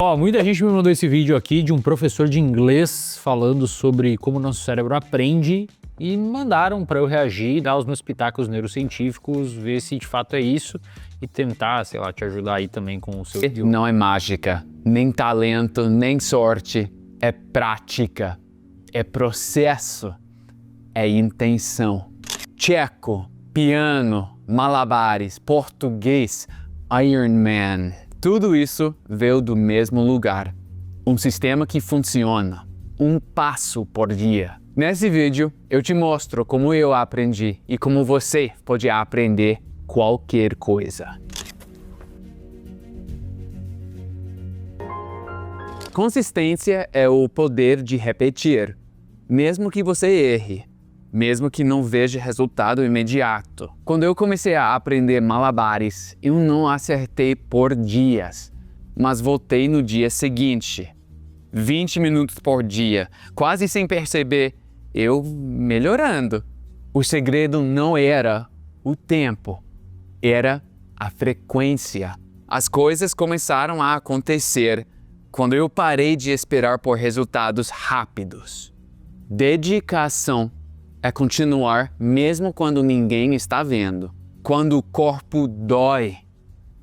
Ó, muita gente me mandou esse vídeo aqui de um professor de inglês falando sobre como nosso cérebro aprende e mandaram para eu reagir, dar os meus pitacos neurocientíficos, ver se de fato é isso e tentar, sei lá, te ajudar aí também com o seu... Não é mágica, nem talento, nem sorte. É prática, é processo, é intenção. Tcheco, piano, malabares, português, Iron Man. Tudo isso veio do mesmo lugar. Um sistema que funciona, um passo por dia. Nesse vídeo, eu te mostro como eu aprendi e como você pode aprender qualquer coisa. Consistência é o poder de repetir, mesmo que você erre, mesmo que não veja resultado imediato. Quando eu comecei a aprender malabares, eu não acertei por dias, mas voltei no dia seguinte. 20 minutos por dia, quase sem perceber, eu melhorando. O segredo não era o tempo, era a frequência. As coisas começaram a acontecer quando eu parei de esperar por resultados rápidos. Dedicação é continuar mesmo quando ninguém está vendo. Quando o corpo dói,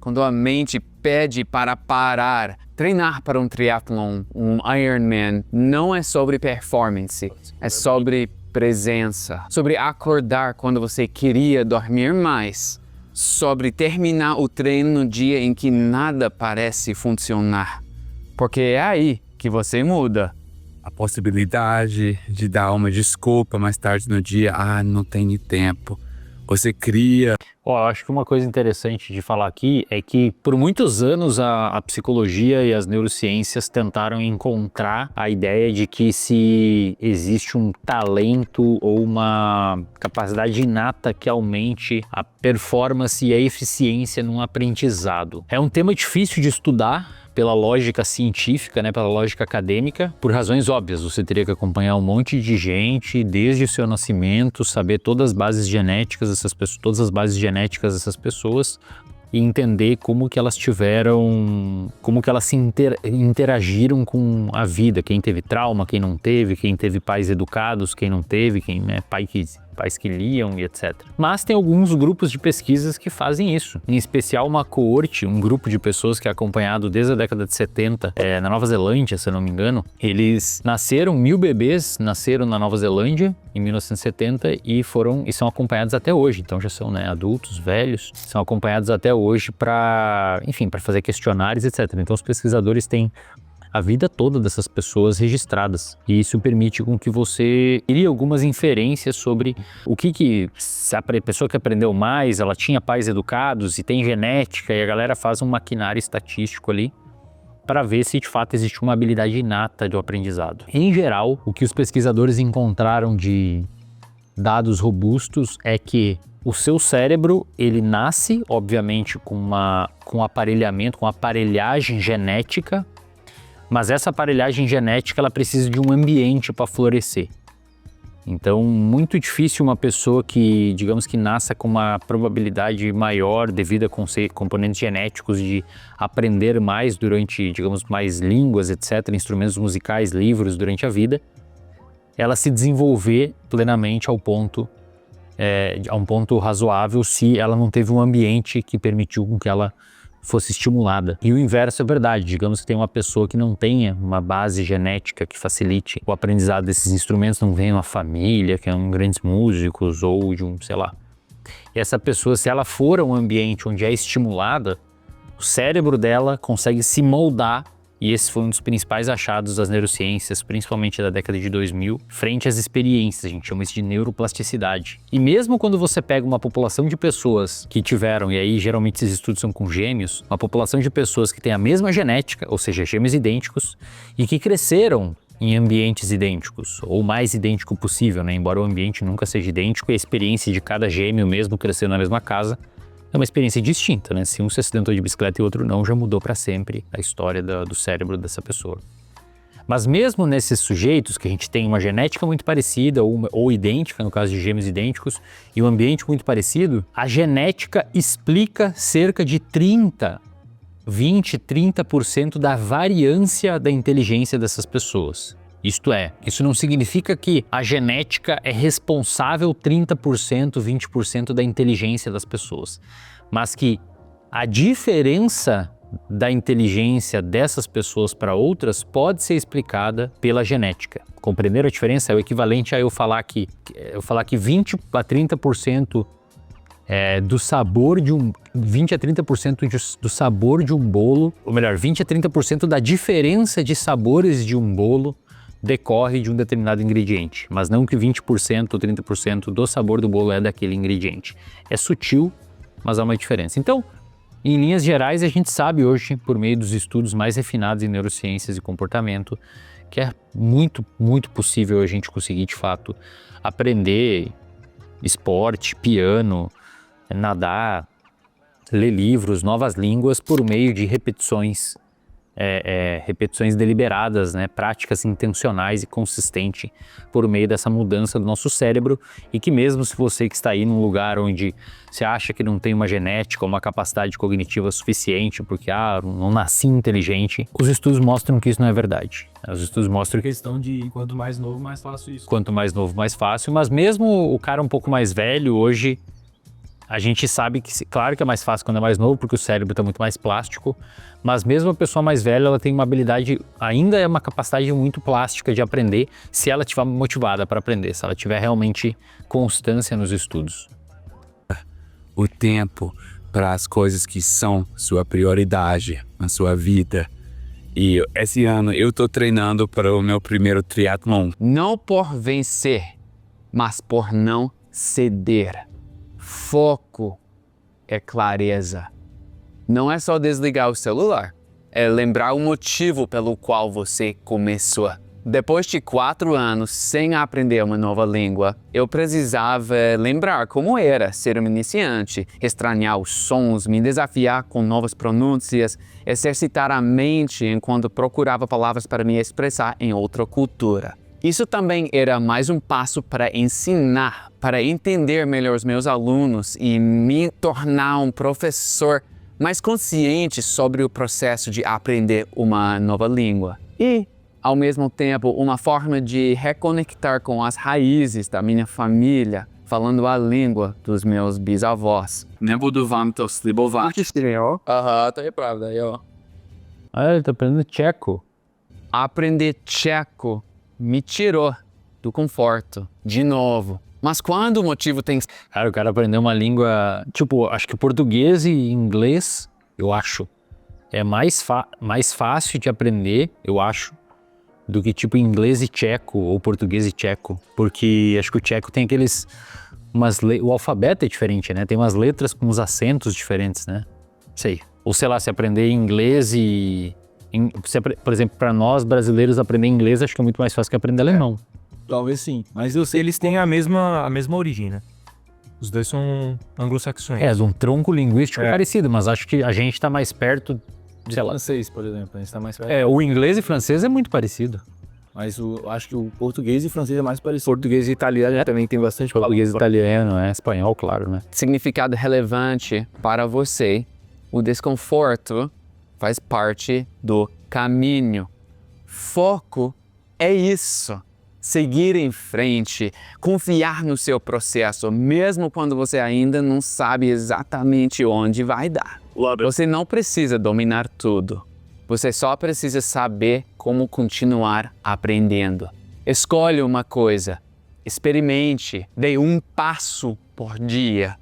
quando a mente pede para parar. Treinar para um triatlon, um Ironman, não é sobre performance, é sobre presença. Sobre acordar quando você queria dormir mais. Sobre terminar o treino no dia em que nada parece funcionar. Porque é aí que você muda. A possibilidade de dar uma desculpa mais tarde no dia, não tenho tempo. Você cria... Ó, eu acho que uma coisa interessante de falar aqui é que por muitos anos a psicologia e as neurociências tentaram encontrar a ideia de que se existe um talento ou uma capacidade inata que aumente a performance e a eficiência num aprendizado. É um tema difícil de estudar pela lógica científica, né, pela lógica acadêmica, por razões óbvias. Você teria que acompanhar um monte de gente desde o seu nascimento, saber todas as bases genéticas dessas pessoas, todas as bases genéticas dessas pessoas e entender como que elas tiveram, como que elas se interagiram com a vida, quem teve trauma, quem não teve, quem teve pais educados, quem não teve, quem é pais que liam e etc. Mas tem alguns grupos de pesquisas que fazem isso, em especial uma coorte, um grupo de pessoas que é acompanhado desde a década de 70 na Nova Zelândia, se eu não me engano. Eles nasceram, 1000 bebês nasceram na Nova Zelândia em 1970 e são acompanhados até hoje, então já são, né, adultos, velhos, são acompanhados até hoje para, enfim, para fazer questionários, etc. Então os pesquisadores têm a vida toda dessas pessoas registradas. E isso permite com que você crie algumas inferências sobre o que se a pessoa que aprendeu mais, ela tinha pais educados e tem genética, e a galera faz um maquinário estatístico ali para ver se de fato existe uma habilidade inata do aprendizado. Em geral, o que os pesquisadores encontraram de dados robustos é que o seu cérebro, ele nasce, obviamente, com aparelhamento, com aparelhagem genética, mas essa aparelhagem genética ela precisa de um ambiente para florescer. Então, muito difícil uma pessoa que, digamos que nasça com uma probabilidade maior devido a componentes genéticos de aprender mais durante, digamos, mais línguas, etc., instrumentos musicais, livros durante a vida, ela se desenvolver plenamente a um ponto razoável se ela não teve um ambiente que permitiu que ela fosse estimulada. E o inverso é verdade, digamos que tem uma pessoa que não tenha uma base genética que facilite o aprendizado desses instrumentos, não vem uma família que é grandes músicos ou de sei lá. E essa pessoa, se ela for a um ambiente onde é estimulada, o cérebro dela consegue se moldar. E esse foi um dos principais achados das neurociências, principalmente da década de 2000, frente às experiências. A gente chama isso de neuroplasticidade. E mesmo quando você pega uma população de pessoas que tiveram, e aí geralmente esses estudos são com gêmeos, uma população de pessoas que tem a mesma genética, ou seja, gêmeos idênticos, e que cresceram em ambientes idênticos, ou mais idêntico possível, né? Embora o ambiente nunca seja idêntico, e a experiência de cada gêmeo, mesmo crescendo na mesma casa, é uma experiência distinta, né? Se um se acidentou de bicicleta e o outro não, já mudou para sempre a história do cérebro dessa pessoa. Mas mesmo nesses sujeitos que a gente tem uma genética muito parecida ou idêntica, no caso de gêmeos idênticos, e um ambiente muito parecido, a genética explica cerca de 30 20, 30% da variância da inteligência dessas pessoas. Isto é, isso não significa que a genética é responsável 30%, 20% da inteligência das pessoas, mas que a diferença da inteligência dessas pessoas para outras pode ser explicada pela genética. Compreenderam a diferença? É o equivalente a eu falar que 20 a 30% do sabor de um 20 a 30% do sabor de um bolo, ou melhor, 20 a 30% da diferença de sabores de um bolo decorre de um determinado ingrediente, mas não que 20% ou 30% do sabor do bolo é daquele ingrediente. É sutil, mas há uma diferença. Então, em linhas gerais, a gente sabe hoje, por meio dos estudos mais refinados em neurociências e comportamento, que é muito, muito possível a gente conseguir, de fato, aprender esporte, piano, nadar, ler livros, novas línguas, por meio de repetições deliberadas, né? Práticas intencionais e consistentes por meio dessa mudança do nosso cérebro, e que mesmo se você que está aí num lugar onde você acha que não tem uma genética ou uma capacidade cognitiva suficiente porque não nasci inteligente, os estudos mostram que isso não é verdade. Os estudos mostram que Questão de quanto mais novo, mais fácil isso. quanto mais novo, mais fácil, mas mesmo o cara um pouco mais velho hoje, a gente sabe que, claro que é mais fácil quando é mais novo, porque o cérebro está muito mais plástico, mas mesmo a pessoa mais velha, ela tem uma habilidade, ainda é uma capacidade muito plástica de aprender, se ela estiver motivada para aprender, se ela tiver realmente constância nos estudos. O tempo para as coisas que são sua prioridade na sua vida. E esse ano eu tô treinando para o meu primeiro triatlon. Não por vencer, mas por não ceder. Foco é clareza. Não é só desligar o celular, é lembrar o motivo pelo qual você começou. Depois de 4 anos sem aprender uma nova língua, eu precisava lembrar como era ser um iniciante, estranhar os sons, me desafiar com novas pronúncias, exercitar a mente enquanto procurava palavras para me expressar em outra cultura. Isso também era mais um passo para ensinar, para entender melhor os meus alunos e me tornar um professor mais consciente sobre o processo de aprender uma nova língua. E, ao mesmo tempo, uma forma de reconectar com as raízes da minha família, falando a língua dos meus bisavós. Nebudu vám to slibovat. Aham, to je pravda, jo. Ele tá aprendendo tcheco. Aprender tcheco me tirou do conforto, de novo. Mas quando o motivo tem... Cara, o cara aprendeu uma língua, tipo, acho que português e inglês, eu acho, é mais fácil de aprender, eu acho, do que tipo inglês e tcheco, ou português e tcheco. Porque acho que o tcheco tem aqueles... o alfabeto é diferente, né? Tem umas letras com uns acentos diferentes, né? Sei. Ou sei lá, se aprender inglês por exemplo, para nós brasileiros aprender inglês acho que é muito mais fácil que aprender alemão. Talvez sim, mas eu sei, eles têm a mesma origem, né? Os dois são anglo-saxões. De um tronco linguístico parecido, mas acho que a gente está mais perto, sei lá. Francês, por exemplo, a gente tá mais perto. O inglês e francês é muito parecido. Mas acho que o português e francês é mais parecido. Português e italiano também tem bastante. Português e italiano, espanhol, claro, né? Significado relevante para você, o desconforto faz parte do caminho. Foco é isso. Seguir em frente, confiar no seu processo, mesmo quando você ainda não sabe exatamente onde vai dar. Você não precisa dominar tudo. Você só precisa saber como continuar aprendendo. Escolha uma coisa, experimente, dê um passo por dia.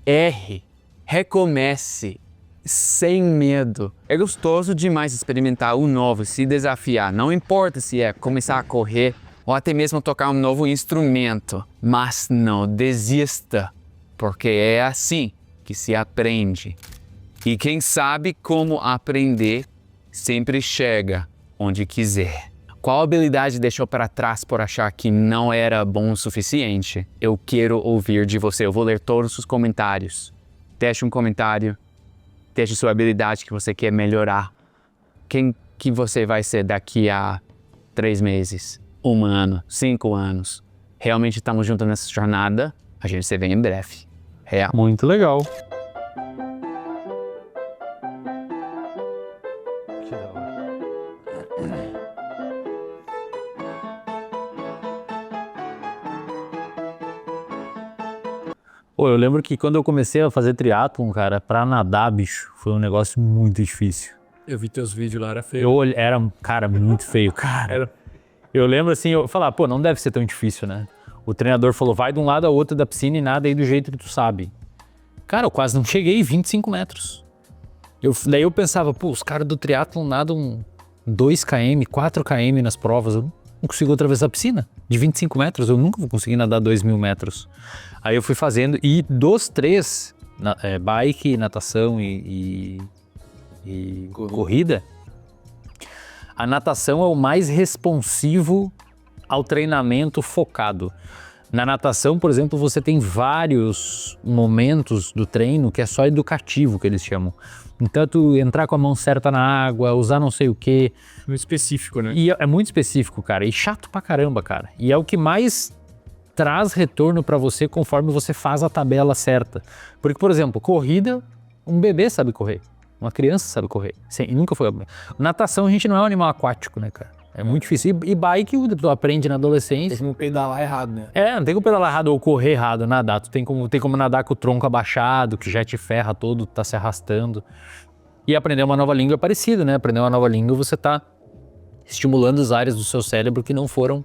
Erre, recomece, sem medo. É gostoso demais experimentar o novo, se desafiar. Não importa se é começar a correr ou até mesmo tocar um novo instrumento. Mas não desista, porque é assim que se aprende. E quem sabe como aprender sempre chega onde quiser. Qual habilidade deixou para trás por achar que não era bom o suficiente? Eu quero ouvir de você. Eu vou ler todos os comentários. Deixe um comentário. Deixe sua habilidade que você quer melhorar. Quem que você vai ser daqui a 3 meses, 1 ano, 5 anos? Realmente estamos juntos nessa jornada. A gente se vê em breve. Real. Muito legal. Pô, eu lembro que quando eu comecei a fazer triatlon, cara, pra nadar, bicho, foi um negócio muito difícil. Eu vi teus vídeos lá, era feio. Era, cara, muito feio, cara. Eu lembro assim, eu falava, pô, não deve ser tão difícil, né? O treinador falou, vai de um lado ao outro da piscina e nada aí do jeito que tu sabe. Cara, eu quase não cheguei 25 metros. Daí eu pensava, pô, os caras do triatlon nadam 2 km, 4 km nas provas, eu não consigo atravessar a piscina de 25 metros, eu nunca vou conseguir nadar 2.000 metros. Aí eu fui fazendo, e dos 3, bike, natação e corrida, a natação é o mais responsivo ao treinamento focado. Na natação, por exemplo, você tem vários momentos do treino que é só educativo, que eles chamam. Então, tu entrar com a mão certa na água, usar não sei o quê. Muito específico, né? E é muito específico, cara. E chato pra caramba, cara. E é o que mais traz retorno pra você conforme você faz a tabela certa. Porque, por exemplo, corrida, um bebê sabe correr. Uma criança sabe correr. Sim, e nunca foi. Natação, a gente não é um animal aquático, né, cara? É muito difícil. E bike, tu aprende na adolescência. Tem como pedalar errado, né? Não tem como pedalar errado ou correr errado, nadar. Tu tem como nadar com o tronco abaixado, que já te ferra todo, tá se arrastando. E aprender uma nova língua é parecido, né? Aprender uma nova língua, você tá estimulando as áreas do seu cérebro que não foram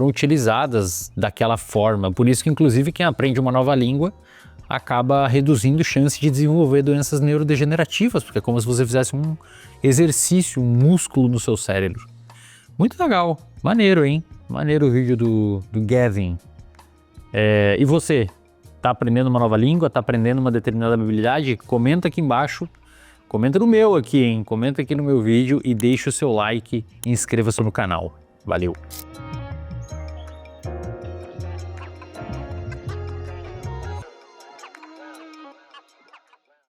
utilizadas daquela forma. Por isso que, inclusive, quem aprende uma nova língua acaba reduzindo chance de desenvolver doenças neurodegenerativas, porque é como se você fizesse um exercício, um músculo no seu cérebro. Muito legal, maneiro, hein? Maneiro o vídeo do Gavin. E você? Tá aprendendo uma nova língua? Tá aprendendo uma determinada habilidade? Comenta aqui embaixo. Comenta no meu aqui, hein? Comenta aqui no meu vídeo e deixa o seu like e inscreva-se no canal. Valeu!